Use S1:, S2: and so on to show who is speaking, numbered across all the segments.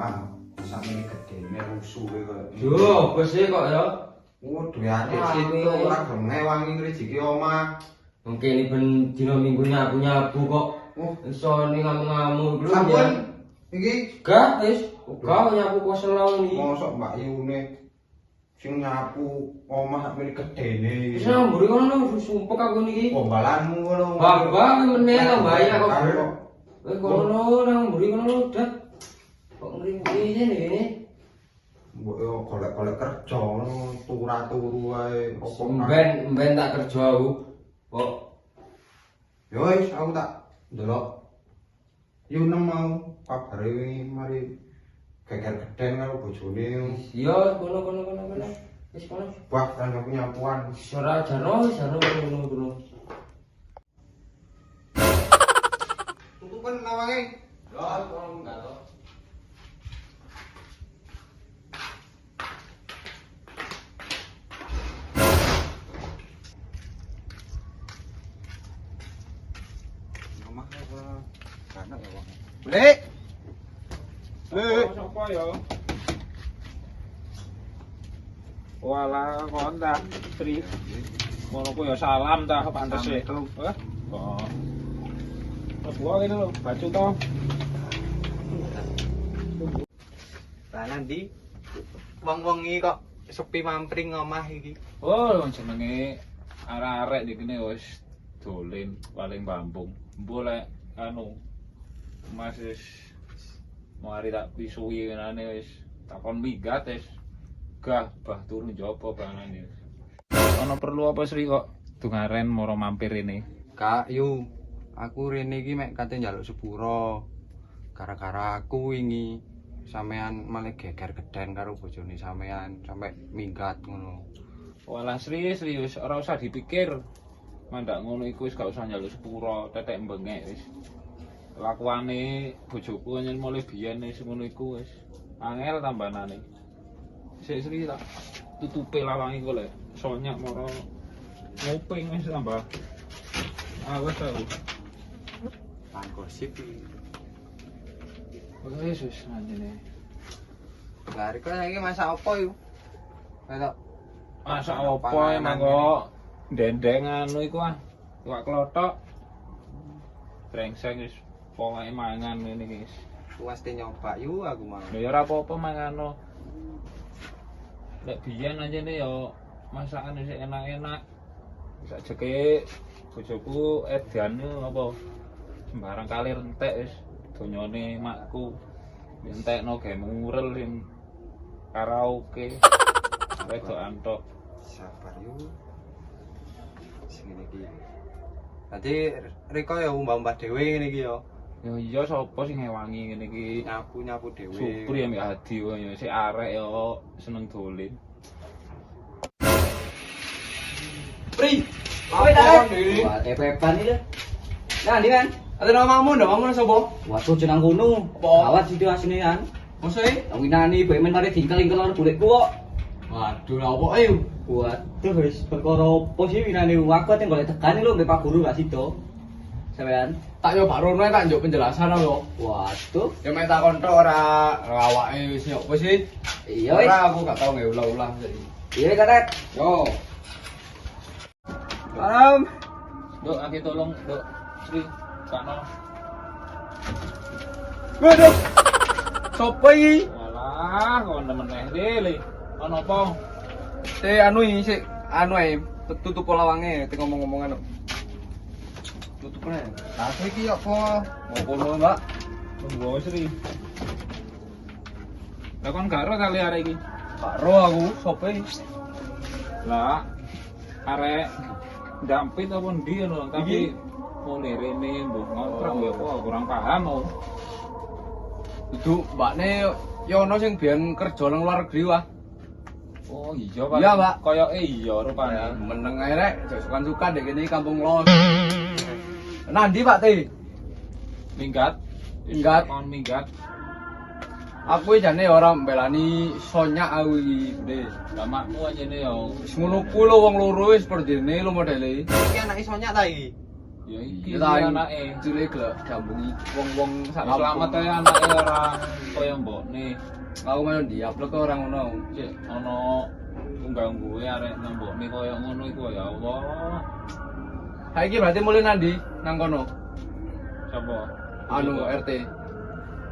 S1: omah. Sampe gedene rusuhe kok.
S2: Yo, wis kok ya.
S1: Duwe adik situ ora ngewangi rezeki omah.
S2: Mungkin ini ben dina minggu nyapu kok. Iso ning ngamuk-ngamuk lho.
S1: Sampun iki
S2: gak wis, uga nyapu kok selong iki.
S1: mosok Mbak Yune sing nyapu omah sampe gedene.
S2: Wis nang mburi kono sumpek aku niki.
S1: Pombalanmu ngono.
S2: Babak meneh kok bayar kok. Wis kono nang mburi kono udah. Kok ngringkine ngene.
S1: Mbok yo golek-golek kerja ngono, turu-turu wae.
S2: Mben tak kerja aku. Kok
S1: yo wis aku tak ndelok. Yo nem mau kabare wingi mari geger geden karo bojone.
S2: iya kono. Wis kono.
S1: Wah, kan aku nyapuan.
S2: Ora jano kono.
S1: Tutupan lawange.
S2: Ya, kono enggak to.
S1: Lek.
S3: Sapa ya? Walah kon ta, Tri. Ngono ku ya salam ta pantese. Heh. Kok. Buah ini lho, baju to.
S1: Lah nanti wong-wong iki kok sepi mampring omah iki.
S3: Oh, jenenge arek-arek iki kene wis dolen paling Bambung. Mbok lek anu Mas wis mari tak pisui kenane wis takon minggat wis gah bah turu njopo banane. Ono perlu apa Sri kok dungaren moro mampir ini?
S1: Kak Yu, aku rene iki mek kate njaluk sepuro. Gara-gara aku wingi sampean malah geger geden karo bojone sampean sampai minggat ngono.
S3: Walah Sri wis ora usah dipikir. Mandak ngono iku wis gak usah njaluk sepuro, tetek mbengek wis. Lakuane bojoku nyen mulai biyen wis ngono iku wis angel tambanane. Sik Sri tak tutupe lawange kok lek sonyak moro nguping wis tambah. Awas aku.
S1: Lan gosip iki.
S3: Wis wis anjene.
S1: Lah rek saiki masak apa yu? Masak
S3: Masak apa emang kok ndendeng anu iku ah. Iwak klothok. Brengsek wis pokoke mangan ngene iki.
S1: Pasti nyoba yu aku mau.
S3: Lha ya ora apa-apa mangano. Lek biyen anjene ya masakan wis enak-enak. Sak jeke bojoku edan apa sembarang kali entek wis donyane makku. Entekno gawe murel sing karaoke. Wedok antok.
S1: Sabar yu. Sing ngene iki. Dadi Riko ya umbah-umbah dhewe ngene iki ya.
S3: Ya iya sapa sing ngewangi ngene iki?
S1: Nyapu-nyapu dhewe.
S3: Supri ambek Hadi kok ya sik arek ya seneng dolen.
S4: Pri, kowe ta? Wah, tepepan iki lho. Nah, ndi kan?
S1: Ate namamu ndak ngomong sapa?
S4: Waduh jeneng kono. Awat sithik asine kan.
S1: Mosok
S4: Wong winani bae men mari dingkel-ingkel karo golekku kok.
S1: waduh lha opo ayo?
S4: Waduh wis perkara opo sih winani aku ate golek tekan lho mbek Pak Guru gak sida. Sampean
S1: Tak nyoba rono tak njuk penjelasan lho.
S4: waduh.
S1: Ya mek takon tok ora awake wis nyoba sih.
S4: Iya wis.
S1: Ora aku gak tau ngeulah-ulah jadi.
S4: Iya Tetet.
S1: Yo.
S4: Salam.
S3: Dok, aku tolong, Dok. Sri, sakno.
S1: Waduh. Sopo iki?
S3: Walah, kok meneh dele. Ono apa?
S1: Anu iki sik anu ae tutup lawange te ngomong-ngomongan. Tutupne. Lah iki apa? Mau kono, Mbak.
S3: Tunggu Sri. Lah kon gak ro kali arek iki.
S1: Karo aku, sopo iki?
S3: Lah, arek ndampit apa ndi ngono, tapi mune rene mbok ngontrak ya apa kurang paham aku.
S1: Dudu mbakne yo ono sing biyen kerja nang luar negeri wah.
S3: Oh iya Pak.
S1: Iya, Pak.
S3: Koyoke iya rupane.
S1: Meneng ae rek, sukan-sukan dek kene kampung los. Nandi Pak Te?
S3: Minggat.
S1: Minggat.
S3: Kon minggat.
S1: Aku iki jane ora mbelani sonyak aku iki, Bude.
S3: Lah makmu anjene ya.
S1: Wis ngono ku lho wong loro wis perdene lho modele. Iki anake sonyak ta iki?
S3: Ya iki
S1: Ya ta
S3: anake.
S1: cilik gelek diambungi wong-wong sak
S3: Selamat ae anake ora kaya mbokne.
S1: Aku mau diaplek kok orang ngono.
S3: Cek ana unggah-ungguhe arek mbokne kaya ngono iku ya Allah.
S1: Saiki berarti mulai nandi nang kono.
S3: Sapa?
S1: Anu RT.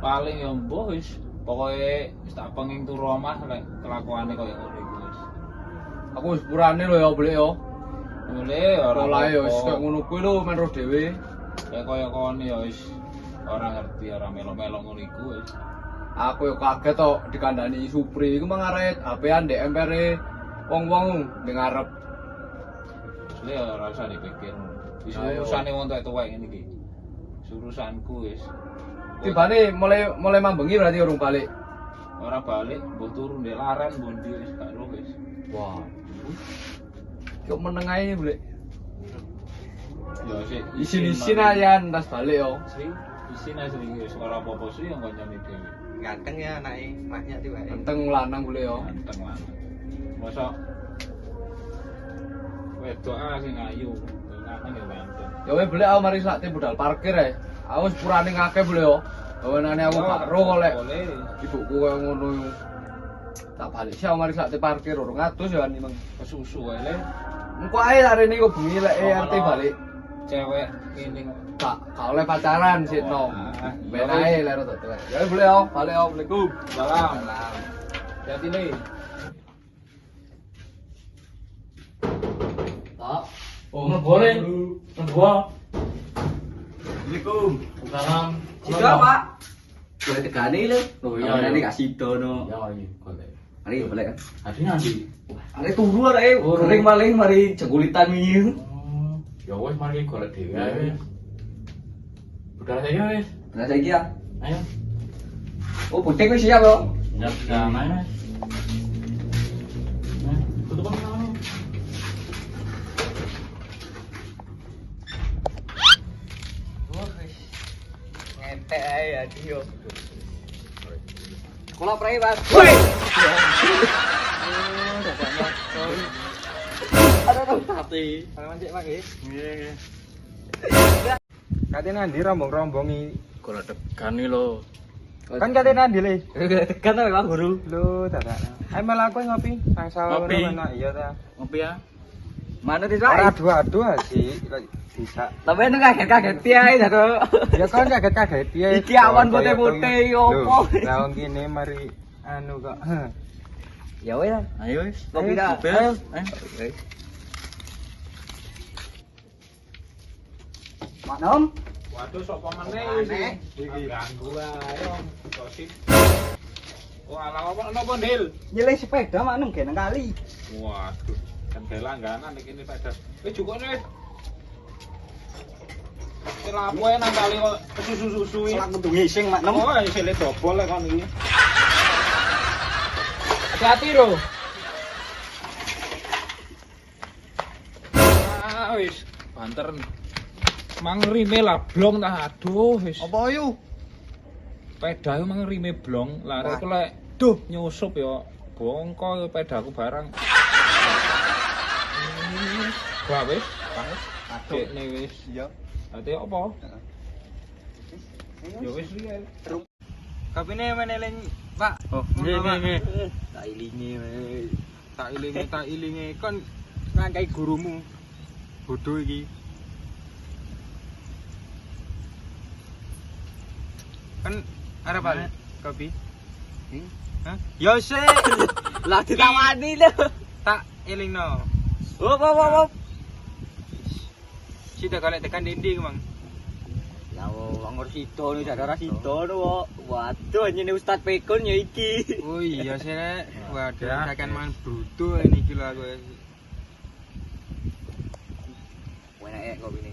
S3: Paling ya mbah wis pokoke wis tak penging turu omah lek kelakuane kaya ngono iku wis.
S1: Aku wis purane lho ya boleh ya.
S3: Boleh ora
S1: Ora ya wis
S3: apa-apa.
S1: kaya ngono kuwi lho men roh dhewe.
S3: Kayak kaya kone ya wis ora ngerti ora melo-melo ngono iku wis.
S1: Aku yo kaget tok dikandani Supri iku mengaret HP-an ndek empere wong-wong ning ngarep.
S3: Wis ya ora usah dipikir. Wis
S1: Ayo.
S3: urusane wong tuwek ngene iki. Urusanku wis.
S1: Tibane mulai mambengi berarti urung balik.
S3: Ora balik, mbok turu ndek laren mbok ndi wis gak ro wis.
S1: Wah. Kok meneng ae boleh.
S3: Ya sik
S1: Isin-isin aja tas balik yo.
S3: Sri, isin ae sri wis ora apa-apa sih yang kancane dhewe.
S4: Ganteng ya anake, maknya tiba.
S1: Ganteng lanang boleh yo.
S3: Ganteng lanang. Mosok wedok sing ayu, lanang ya ganteng.
S1: Ya wis boleh aku mari sak budal parkir ae. Aku wis purane ngakeh boleh yo. Kawenane aku gak ro kok lek
S3: Boleh.
S1: ibuku kaya ngono yo. Tak balik sih aku mari sak parkir 200 ya ni Mang.
S3: Kesusu ae le.
S1: Engko ae hari ini kok bengi lek RT balik.
S3: Cewek ini
S1: Gak oleh pacaran sih nom. Ben ae lek rada tuwek. Ya wis boleh yo, balik yo. Assalamualaikum.
S3: salam. Jadi le.
S1: Tak.
S4: Oh, boleh. Gua.
S1: Assalamualaikum.
S4: Salam.
S1: Sido, Pak.
S4: Boleh tegane lho.
S1: Oh, iya,
S4: Ini
S1: iya.
S4: gak sido no.
S1: Ya iki golek.
S4: Mari boleh kan?
S1: Adine andi.
S4: Are turu arek, kering maling mari jengkulitan wingi.
S1: Ya wis mari golek dhewe ae. Budal saya wis.
S4: Nah saiki ya.
S1: Ayo.
S4: Oh, butik wis siap yo.
S1: Siap mana? Tutup mana?
S4: Ngetek ae ya dia. Sekolah prai, Mas. Aduh, tapi.
S1: Mancik Pak nggih. Nggih.
S2: Katene ndi rombong-rombongi.
S1: Golek tegani lho.
S2: Kan katene ndi le?
S4: Tekan ta Pak Guru.
S2: Lho, dadak. Ayo melaku ngopi. Angsal
S1: Ngopi.
S2: ngono enak iya ta.
S1: Ngopi ya.
S4: Mana di
S2: Ora
S4: sana?
S2: adu-adu sih bisa.
S4: Tapi itu kaget-kaget piye jatuh.
S2: Ya kan kaget-kaget piye.
S4: Iki awan putih-putih, iki opo?
S2: Lah wong kene mari anu kok.
S4: Ya wes.
S1: Ayo wis.
S4: Kopi dah.
S1: Ayo.
S4: Mana Om?
S3: Waduh sapa meneh iki? Ganggu ae om. Gosip. Oh ala apa napa Ndil?
S4: Nyeleh sepeda mana nggih nang kali.
S3: Waduh, kan gawe langganan iki ini pada. Jukone. Lapo ae nang kali kok susu-susu iki.
S4: Selak kudu ngising Mak Nem.
S3: Oh, isile dobol lek kon iki. Hati-hati lho. Ah, wis banter. Mangrime lah blong dah aduh wis.
S1: Apa ayo?
S3: Pedahe mangrime blong, lare ku lek duh nyusup ya bongko pedaku barang. Wah wis, banget. Adekne wis.
S1: Iya.
S3: Ate apa? Ya wis riye.
S2: Kopine meneling Pak.
S1: Oh,
S2: nggih.
S4: Tak ilingi wes.
S2: Tak ilinge kon ngangkai gurumu. Bodoh iki. Kan arep balik kopi. Hah? Yo sik.
S4: Lah ditawani lho.
S2: Tak elingno.
S4: Op.
S2: Sida golek tekan dinding, Mang.
S4: Ya wong sido nih sadara sido no. Waduh nyene Ustaz Pekon ya iki.
S2: Oh iya sih, Rek. Waduh, tekan mangan bruto ini iki lho aku.
S4: Enak kopi ini.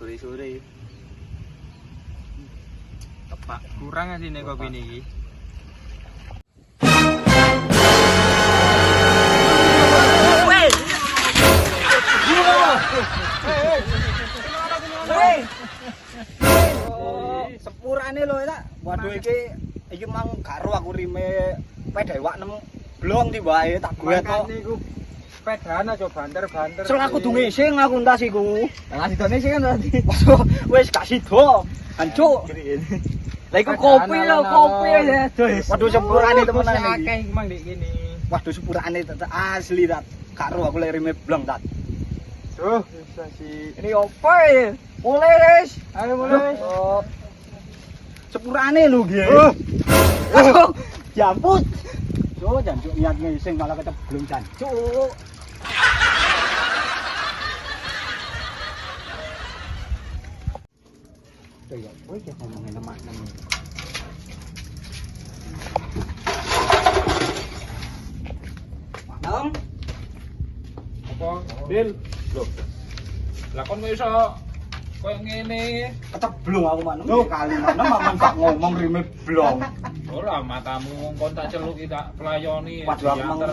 S4: Sore-sore.
S2: Tepak kurang asine kopi ini iki.
S4: Sepurane lho tak. Waduh iki mang karo aku rime pedhe wak nem blong di wae tak gue kok.
S2: Makane iku
S1: sepedaan aja banter-banter.
S4: Soal aku tuh ngising aku entas iku. Ngasih done sing kan tadi. Wes kasih do. Hancur. Lah iku kopi lho, kopi ya. Waduh sepurane temenan iki.
S1: Akeh mang dik kene.
S4: Waduh sepurane asli tat. Karo aku lerime blong tat.
S1: Duh, bisa sih.
S4: Ini opo ya? Mulai guys.
S1: Ayo mulai.
S4: Oh. Sepurane lho nggih. Jamput. Yo jancuk niat ngising malah keceblong jancuk. Ya, kowe iki ngomongin teman-teman. Malam.
S3: Apa? Bil. Loh. Lah kon kok iso koyo ngene.
S4: Keceblong aku manem kali manem mamen tak ngomong rime blong.
S3: Ora matamu kon tak celuki tak pelayoni.
S4: Waduh aku mang.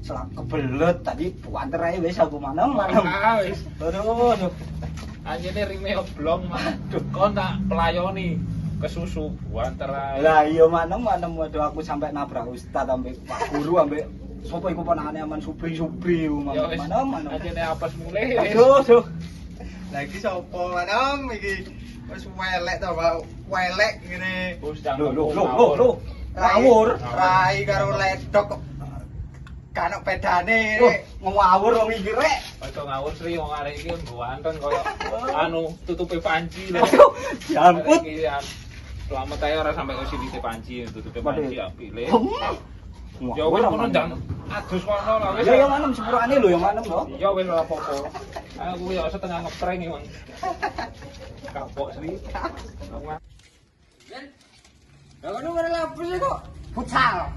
S4: Selak kebelet tadi puanter ae wis aku manem.
S3: Ah wis.
S4: Aduh.
S3: Anjene rime oblong mah. Kon tak pelayoni kesusu buanter ae.
S4: Lah iya manem waduh aku sampai nabrak ustaz ambek Pak Guru ambek sapa iku ponakane Aman Supri
S3: Ya wis.
S4: manem.
S3: Anjene apes mulai.
S4: Aduh.
S1: Lagi sapa manem iki? Wis welek to, Pak. Welek ngene.
S3: Bos jang.
S4: Loh. Ngawur.
S1: Rai karo ledok. Kanok pedane.
S4: Ngawur wong iki rek.
S3: Aja ngawur Sri wong arek iki nggo anteng koyo anu tutupe panci lho.
S4: Jamput.
S3: Selamat ae ora sampai ke sini panci tutupe panci apik le. Ya
S4: Wah,
S3: wis kono ndang adus kono lho wis.
S4: Ya yang manem sepurane lho yang manem lho.
S3: Ya wis ora apa-apa. Aku ya setengah ngepreng iki, Mang. Kapok Sri.
S2: Lah kono ora lapis kok.
S4: Futsal.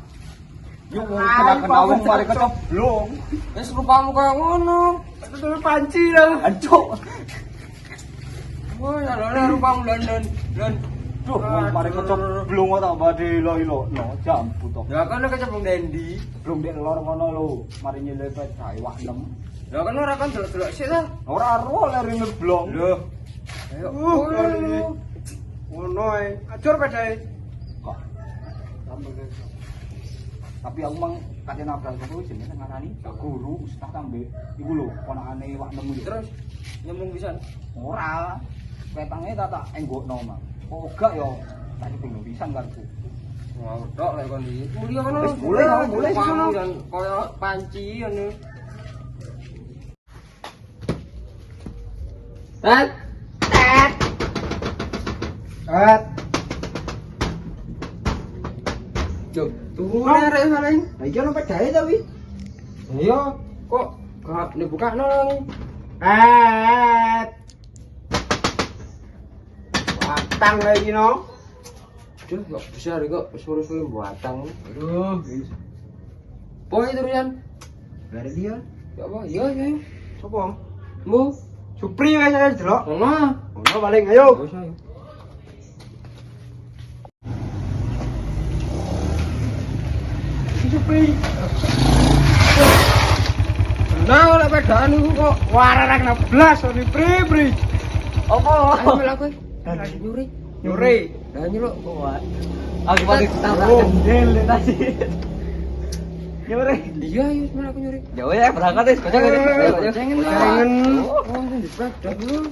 S4: Yo kena wong mari keceblong.
S2: Wis rupamu kaya ngono.
S4: Tutup panci lho. Ancuk.
S2: Wah, lha rupamu London.
S4: Duh, mari keceblong kok tak badhe ilo-ilo. No, jamput to.
S2: Lah kono kecemplung dendi.
S4: Blong dek lor ngono lho. Mari nyelepet kae wak 6.
S2: Lah kono ora kan delok-delok sik ta.
S4: Ora ro lerine blong.
S2: Lho. Ayo.
S1: Ngono ae. Ajur pedae.
S4: Kok. Tapi aku mang kate nabrak kok jenenge ngarani guru ustaz ambek iku lho ponakane wak 6 iki.
S2: Terus nyambung pisan.
S4: Ora. Ketange tak enggokno mang. Kok gak yo tak dibunggu pisan karku.
S2: Wah, tok lek kon iki. Mulya kono.
S4: Wis mulai sih sono.
S2: Dan koyo panci ngono. Tet. Cuk, tunggu arek paling.
S4: Lah iki ono pedae ta wi?
S2: Iya, kok gak dibukakno lho.
S1: Watang lagi no.
S2: Duh, gak besar kok suruh-suruh batang. Aduh, wis. Poe terusan.
S4: Dari dia.
S2: Ya apa? Iya, iya.
S1: Sopo?
S2: Mu,
S1: Supri wis aja delok.
S2: ono.
S1: Ono paling ayo.
S2: Wis ayo.
S1: Supri. Nah, oleh pedaan iku kok wararek 16 oni pri.
S4: Apa?
S2: Ayo mlaku. Nyuri.
S1: Nyuri.
S2: Lah nyeluk.
S4: Aku mati tabrak kendel tadi. Nyore.
S2: Iya, iya, mlaku nyuri.
S4: Ya wes berangkat wis kocok ini.
S2: Jangan.
S1: Jangan.
S2: Oh, di sepeda dulu.